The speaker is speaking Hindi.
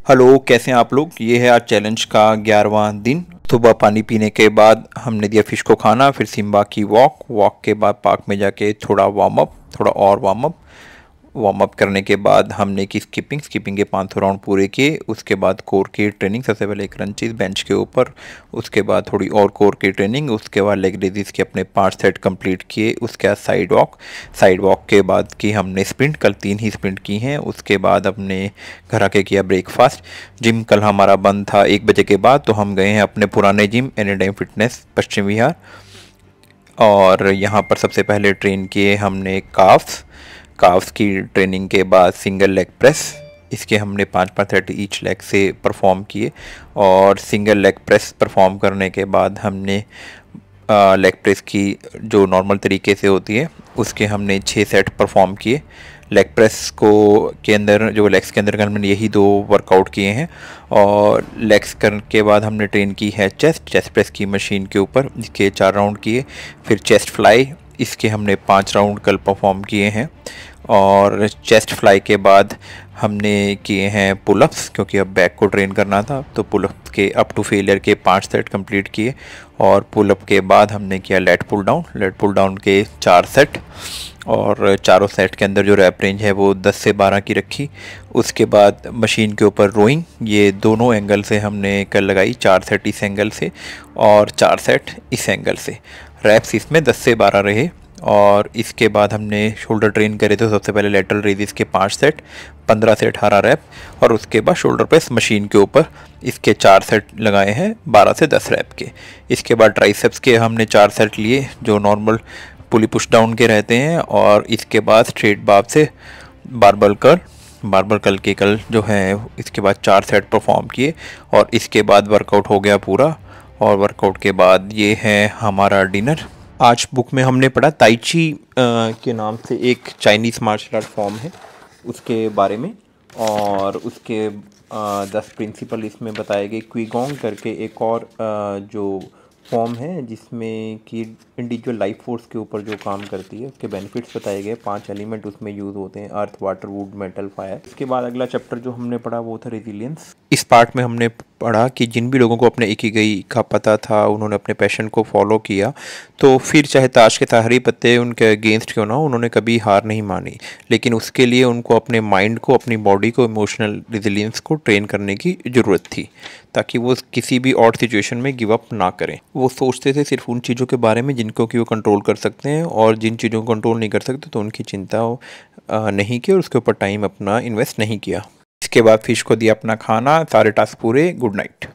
हेलो, कैसे हैं आप लोग। ये है आज चैलेंज का 11वां दिन। सुबह पानी पीने के बाद हमने दिया फिश को खाना, फिर सिम्बा की वॉक। वॉक के बाद पार्क में जाके थोड़ा वार्म अप, थोड़ा और वार्म अप करने के बाद हमने की स्किपिंग के 500 राउंड पूरे किए। उसके बाद कोर की ट्रेनिंग, सबसे पहले क्रंचीज बेंच के ऊपर, उसके बाद थोड़ी और कोर की ट्रेनिंग, उसके बाद लेग रेजिस के अपने 5 सेट कंप्लीट किए। उसके बाद साइड वॉक के बाद की हमने स्प्रिंट, कल 3 ही स्प्रिंट की हैं। उसके बाद अपने घर आके किया ब्रेकफास्ट। जिम कल हमारा बंद था 1 बजे के बाद, तो हम गए हैं अपने पुराने gym anytime fitness Paschim Vihar. और यहाँ पर सबसे पहले ट्रेन किए हमने काफ्स की ट्रेनिंग के बाद सिंगल लेग प्रेस। इसके हमने 5-5 सेट ईच लेग से परफॉर्म किए। और सिंगल लेग प्रेस परफॉर्म करने के बाद हमने लेग प्रेस की जो नॉर्मल तरीके से होती है उसके हमने 6 सेट परफॉर्म किए। लेग प्रेस को के अंदर जो लेग्स के अंदर हमने यही 2 वर्कआउट किए हैं। और लेग्स करने के बाद हमने ट्रेन की है चेस्ट प्रेस की मशीन के ऊपर, इसके 4 राउंड किए। फिर चेस्ट फ्लाई, इसके हमने 5 राउंड कल परफॉर्म किए हैं। और चेस्ट फ्लाई के बाद हमने किए हैं पुलअप्स, क्योंकि अब बैक को ट्रेन करना था, तो पुलअप के अप टू फेलियर के 5 सेट कंप्लीट किए। और पुलअप के बाद हमने किया लेट पुल डाउन के 4 सेट। और चारों सेट के अंदर जो रैप रेंज है वो 10 से 12 की रखी। उसके बाद मशीन के ऊपर रोइंग, ये दोनों एंगल से हमने कल लगाई, 4 सेट इस एंगल से और 4 सेट इस एंगल से। रैप्स इसमें 10 से 12 रहे। और इसके बाद हमने शोल्डर ट्रेन करे थे। सबसे पहले लेटरल रेजिस के 5 सेट, 15 से 18 रैप। और उसके बाद शोल्डर प्रेस मशीन के ऊपर, इसके 4 सेट लगाए हैं 12 से 10 रैप के। इसके बाद ट्राइसेप्स के हमने 4 सेट लिए जो नॉर्मल पुली पुश डाउन के रहते हैं। और इसके बाद स्ट्रेट बार से बारबल कर्ल के कल जो है, इसके बाद 4 सेट परफॉर्म किए। और इसके बाद वर्कआउट हो गया पूरा। और वर्कआउट के बाद ये है हमारा डिनर। आज बुक में हमने पढ़ा ताई ची के नाम से एक चाइनीज़ मार्शल आर्ट फॉर्म है, उसके बारे में। और उसके 10 प्रिंसिपल इसमें बताए गए। क्विगोंग करके एक और जो फॉर्म है जिसमें कि इंडिविजुअल लाइफ फोर्स के ऊपर जो काम करती है, उसके बेनिफिट्स बताए गए। 5 एलिमेंट उसमें यूज़ होते हैं, अर्थ, वाटर, वुड, मेटल, फायर। इसके बाद अगला चैप्टर जो हमने पढ़ा वो था रेजिलियंस। इस पार्ट में हमने पढ़ा कि जिन भी लोगों को अपने इकिगाई का पता था, उन्होंने अपने पैशन को फॉलो किया, तो फिर चाहे ताश के सारे पत्ते उनके अगेंस्ट क्यों ना हो, उन्होंने कभी हार नहीं मानी। लेकिन उसके लिए उनको अपने माइंड को, अपनी बॉडी को, इमोशनल रेजिलियंस को ट्रेन करने की ज़रूरत थी, ताकि वो किसी भी ऑड सिचुएशन में गिव अप ना करें। वो सोचते थे सिर्फ उन चीज़ों के बारे में जिनको कि वो कंट्रोल कर सकते हैं, और जिन चीज़ों को कंट्रोल नहीं कर सकते तो उनकी चिंता नहीं की और उसके ऊपर टाइम अपना इन्वेस्ट नहीं किया। इसके बाद फिश को दिया अपना खाना, सारे टास्क पूरे। Good night.